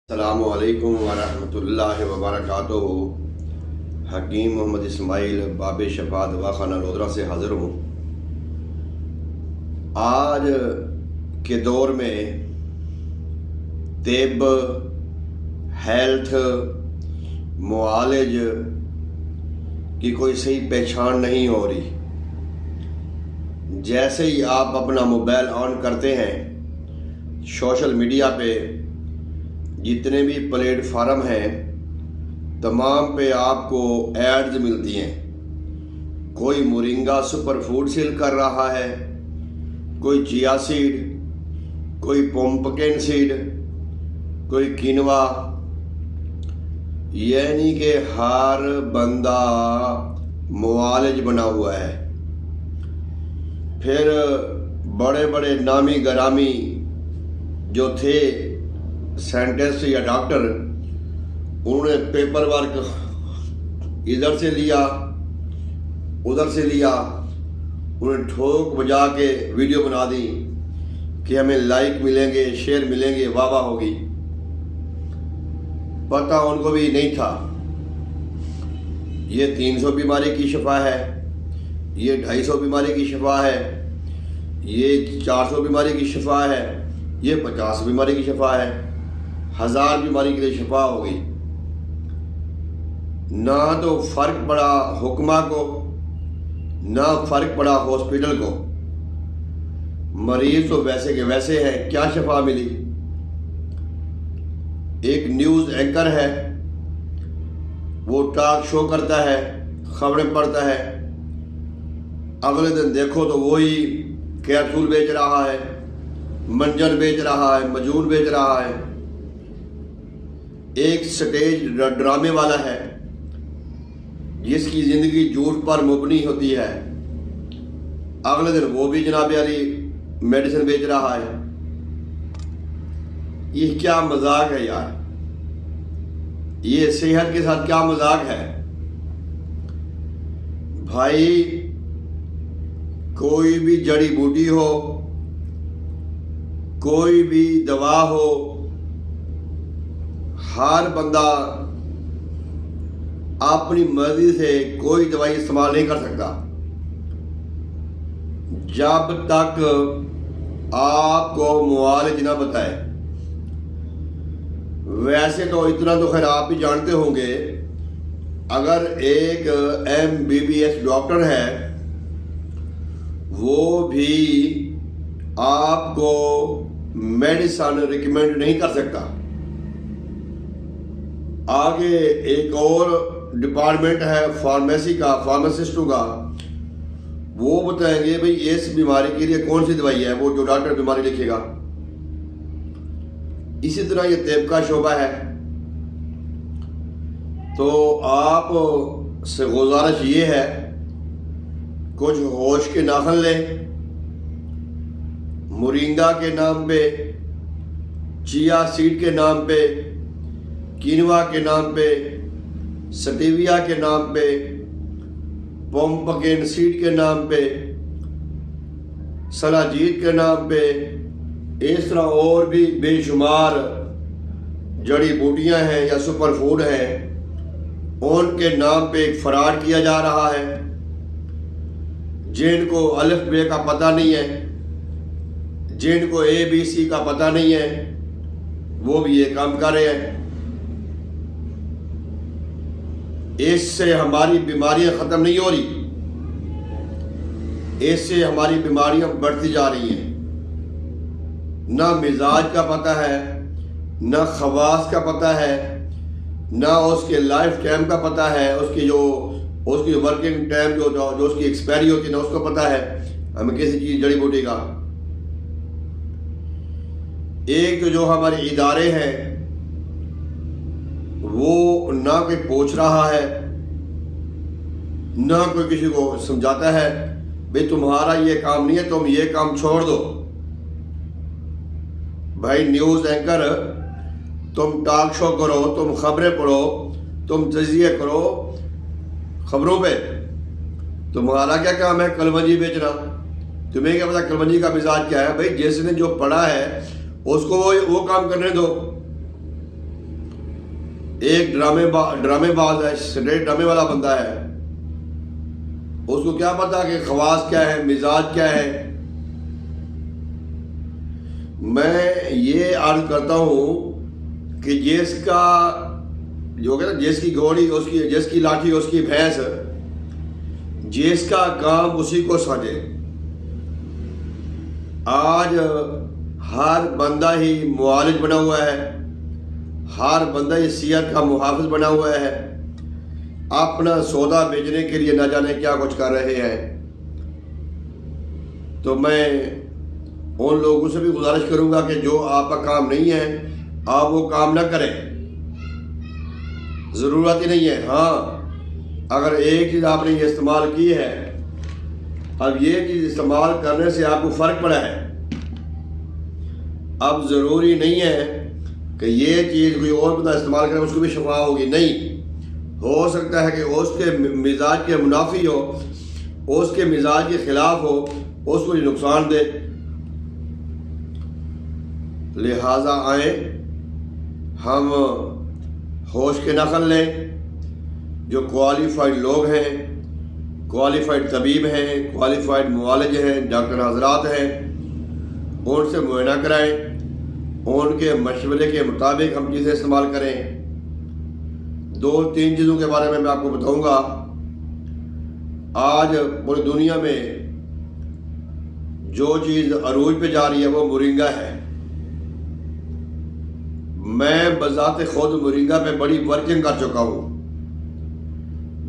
السلام علیکم ورحمۃ اللہ وبرکاتہ۔ حکیم محمد اسماعیل باب شفا دواخانہ لودھرا سے حاضر ہوں۔ آج کے دور میں طب، ہیلتھ، معالج کی کوئی صحیح پہچان نہیں ہو رہی۔ جیسے ہی آپ اپنا موبائل آن کرتے ہیں، سوشل میڈیا پہ جتنے بھی پلیٹ فارم ہیں تمام پہ آپ کو ایڈز ملتی ہیں۔ کوئی مورنگا سپر فوڈ سیل کر رہا ہے، کوئی چیا سیڈ، کوئی پمپکن سیڈ، کوئی کینوا، یعنی کہ ہر بندہ معالج بنا ہوا ہے۔ پھر بڑے بڑے نامی گرامی جو تھے سائنٹسٹ یا ڈاکٹر، انہوں نے پیپر ورک ادھر سے لیا ادھر سے لیا، انہیں ٹھوک بجا کے ویڈیو بنا دی کہ ہمیں لائک ملیں گے، شیئر ملیں گے، واہ واہ ہوگی۔ پتہ ان کو بھی نہیں تھا یہ 300 بیماری کی شفا ہے، یہ 250 بیماری کی شفا ہے، یہ 400 بیماری کی شفا ہے، یہ 50 بیماری کی شفا ہے، 1000 بیماری کے لیے شفا ہو گئی۔ نہ تو فرق پڑا حکمہ کو، نہ فرق پڑا ہاسپٹل کو، مریض تو ویسے کے ویسے ہیں، کیا شفا ملی؟ ایک نیوز اینکر ہے، وہ ٹاک شو کرتا ہے، خبریں پڑھتا ہے، اگلے دن دیکھو تو وہی کیپسول بیچ رہا ہے، منجن بیچ رہا ہے، مجون بیچ رہا ہے۔ ایک سٹیج ڈرامے والا ہے جس کی زندگی جھوٹ پر مبنی ہوتی ہے، اگلے دن وہ بھی جناب علی میڈیسن بیچ رہا ہے۔ یہ کیا مذاق ہے یار؟ یہ صحت کے ساتھ کیا مذاق ہے بھائی؟ کوئی بھی جڑی بوٹی ہو، کوئی بھی دوا ہو، ہر بندہ اپنی مرضی سے کوئی دوائی استعمال نہیں کر سکتا جب تک آپ کو معالج نہ بتائے۔ ویسے تو اتنا تو خیر آپ بھی جانتے ہوں گے، اگر ایک MBBS ڈاکٹر ہے وہ بھی آپ کو میڈیسن ریکمینڈ نہیں کر سکتا۔ آگے ایک اور ڈپارٹمنٹ ہے فارمیسی کا، فارماسسٹوں کا، وہ بتائیں گے بھئی اس بیماری کے لیے کون سی دوائی ہے، وہ جو ڈاکٹر بیماری لکھے گا۔ اسی طرح یہ طب کا شعبہ ہے۔ تو آپ سے گزارش یہ ہے، کچھ ہوش کے ناخن لیں۔ مورنگا کے نام پہ، چیا سیڈ کے نام پہ، کینوا کے نام پہ، سٹیویا کے نام پہ، پمپکن سیڈ کے نام پہ، سلاجید کے نام پہ، اس طرح اور بھی بے شمار جڑی بوٹیاں ہیں یا سپر فوڈ ہیں، ان کے نام پہ ایک فراڈ کیا جا رہا ہے۔ جن کو الف بے کا پتہ نہیں ہے، جن کو ABC کا پتہ نہیں ہے، وہ بھی یہ کام کر رہے ہیں۔ اس سے ہماری بیماریاں ختم نہیں ہو رہی، اس سے ہماری بیماریاں بڑھتی جا رہی ہیں۔ نہ مزاج کا پتہ ہے، نہ خواص کا پتہ ہے، نہ اس کے لائف ٹائم کا پتہ ہے، اس کی ورکنگ ٹائم جو اس کی ایکسپائری ہوتی ہے نا، اس کو پتہ ہے ہمیں کسی چیز جڑی بوٹی کا۔ ایک تو جو ہمارے ادارے ہیں وہ نہ کوئی پوچھ رہا ہے، نہ کوئی کسی کو سمجھاتا ہے بھئی تمہارا یہ کام نہیں ہے، تم یہ کام چھوڑ دو۔ بھائی نیوز اینکر، تم ٹاک شو کرو، تم خبریں پڑھو، تم تجزیہ کرو خبروں پہ، تمہارا کیا کام ہے کلونجی بیچنا؟ تمہیں کیا پتا کلونجی کا مزاج کیا ہے؟ بھائی جس نے جو پڑھا ہے اس کو وہ کام کرنے دو۔ ایک ڈرامے باز ہے، اسٹریٹ ڈرامے والا بندہ ہے، اس کو کیا پتا کہ خواص کیا ہے، مزاج کیا ہے۔ میں یہ عرض کرتا ہوں کہ جس کا جو کہ جس کی گھوڑی اس کی، جس کی لاٹھی اس کی بھینس، جس کا کام اسی کو سجے۔ آج ہر بندہ ہی معالج بنا ہوا ہے، ہر بندہ ہی صحت کا محافظ بنا ہوا ہے، اپنا سودا بیچنے کے لیے نہ جانے کیا کچھ کر رہے ہیں۔ تو میں ان لوگوں سے بھی گزارش کروں گا کہ جو آپ کا کام نہیں ہے آپ وہ کام نہ کریں، ضرورت ہی نہیں ہے۔ ہاں اگر ایک چیز آپ نے یہ استعمال کی ہے، اب یہ چیز استعمال کرنے سے آپ کو فرق پڑا ہے، اب ضروری نہیں ہے کہ یہ چیز کوئی اور بندہ استعمال کرے اس کو بھی شفا ہوگی، نہیں، ہو سکتا ہے کہ اس کے مزاج کے منافی ہو، اس کے مزاج کے خلاف ہو، اس کو نقصان دے۔ لہٰذا آئیں ہم ہوش کے نقل لیں، جو کوالیفائڈ لوگ ہیں، کوالیفائڈ طبیب ہیں، کوالیفائڈ معالج ہیں، ڈاکٹر حضرات ہیں، ان سے معائنہ کرائیں، ان کے مشورے کے مطابق ہم چیزیں استعمال کریں۔ 2-3 چیزوں کے بارے میں آپ کو بتاؤں گا۔ آج پوری دنیا میں جو چیز عروج پہ جا رہی ہے وہ مورنگا ہے۔ میں بذات خود مورنگا پہ بڑی ورکنگ کر چکا ہوں،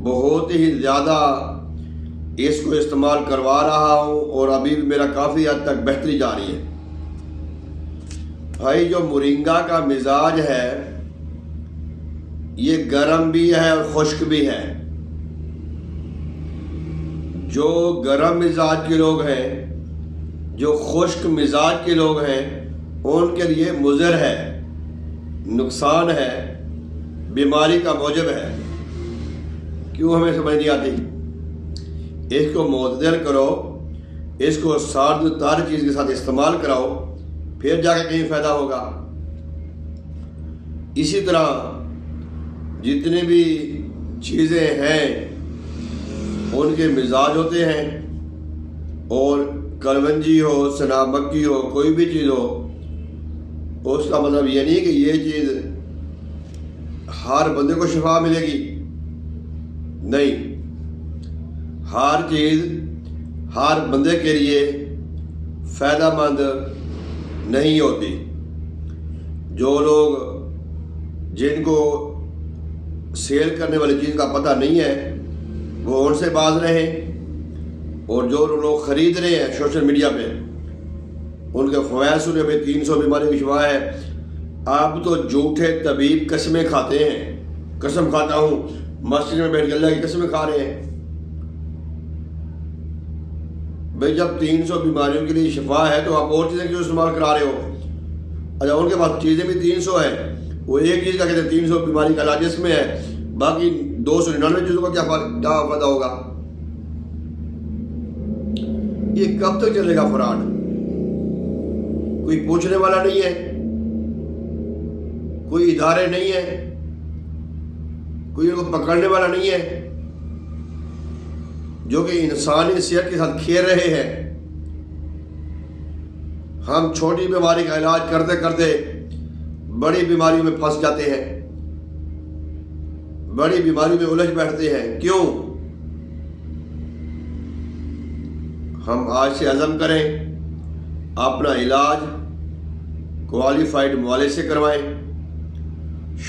بہت ہی زیادہ اس کو استعمال کروا رہا ہوں، اور ابھی بھی میرا کافی حد تک بہتری جا رہی ہے۔ بھائی جو مورنگا کا مزاج ہے یہ گرم بھی ہے اور خشک بھی ہے۔ جو گرم مزاج کے لوگ ہیں، جو خشک مزاج کے لوگ ہیں، ان کے لیے مضر ہے، نقصان ہے، بیماری کا موجب ہے۔ کیوں ہمیں سمجھ نہیں آتی؟ اس کو معتدل کرو، اس کو سرد تر چیز کے ساتھ استعمال کراؤ، پھر جا کے کہیں فائدہ ہوگا۔ اسی طرح جتنی بھی چیزیں ہیں ان کے مزاج ہوتے ہیں، اور کلونجی ہو، سنا مکی ہو، کوئی بھی چیز ہو، اس کا مطلب یہ نہیں کہ یہ چیز ہر بندے کو شفا ملے گی، نہیں، ہر چیز ہر بندے کے لیے فائدہ مند نہیں ہوتی۔ جو لوگ جن کو سیل کرنے والی چیز کا پتہ نہیں ہے وہ ان سے باز رہیں، اور جو لوگ خرید رہے ہیں سوشل میڈیا پہ ان کے فوائد سنے پہ 300 بیماری کی شفا ہے۔ آپ تو جھوٹے طبیب قسمیں کھاتے ہیں، قسم کھاتا ہوں، مسجد میں بیٹھ کے اللہ کی قسمیں کھا رہے ہیں۔ بھائی جب 300 بیماریوں کے لیے شفا ہے تو آپ اور چیزیں کیوں استعمال کرا رہے ہو؟ اچھا ان کے پاس چیزیں بھی 300 ہیں، وہ ایک چیز کا کہتے ہیں 300 بیماری کا علاج اس میں ہے، باقی 299 چیزوں کا کیا فائدہ ہوگا؟ یہ کب تک چلے گا فراڈ؟ کوئی پوچھنے والا نہیں ہے، کوئی ادارے نہیں ہے، کوئی ان کو پکڑنے والا نہیں ہے، جو کہ انسانی صحت کے ساتھ کھیل رہے ہیں۔ ہم چھوٹی بیماری کا علاج کرتے کرتے بڑی بیماریوں میں پھنس جاتے ہیں، بڑی بیماریوں میں الجھ بیٹھتے ہیں۔ کیوں؟ ہم آج سے عزم کریں، اپنا علاج کوالیفائڈ معالج سے کروائیں۔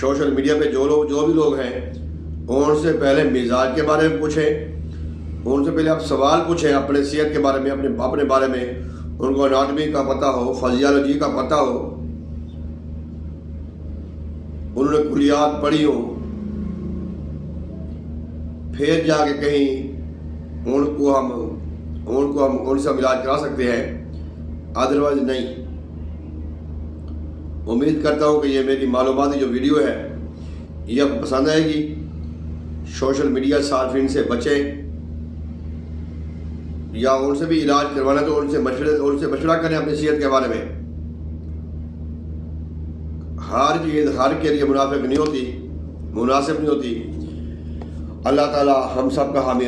سوشل میڈیا پہ جو بھی لوگ ہیں ان سے پہلے مزاج کے بارے میں پوچھیں، ان سے پہلے آپ سوال پوچھیں اپنے صحت کے بارے میں، اپنے بارے میں، ان کو اناٹمی کا پتہ ہو، فزیالوجی کا پتہ ہو، انہوں نے کلیات پڑھی ہو، پھر جا کے کہیں ان کو ہم ان سے علاج کرا سکتے ہیں، ادروائز نہیں۔ امید کرتا ہوں کہ یہ میری معلوماتی جو ویڈیو ہے یہ آپ کو پسند آئے گی۔ سوشل میڈیا صارفین سے بچیں، یا ان سے بھی علاج کروانا تو ان سے مشورہ کریں اپنی صحت کے بارے میں۔ ہر چیز ہر کے لیے منافق نہیں ہوتی، مناسب نہیں ہوتی۔ اللہ تعالی ہم سب کا حامی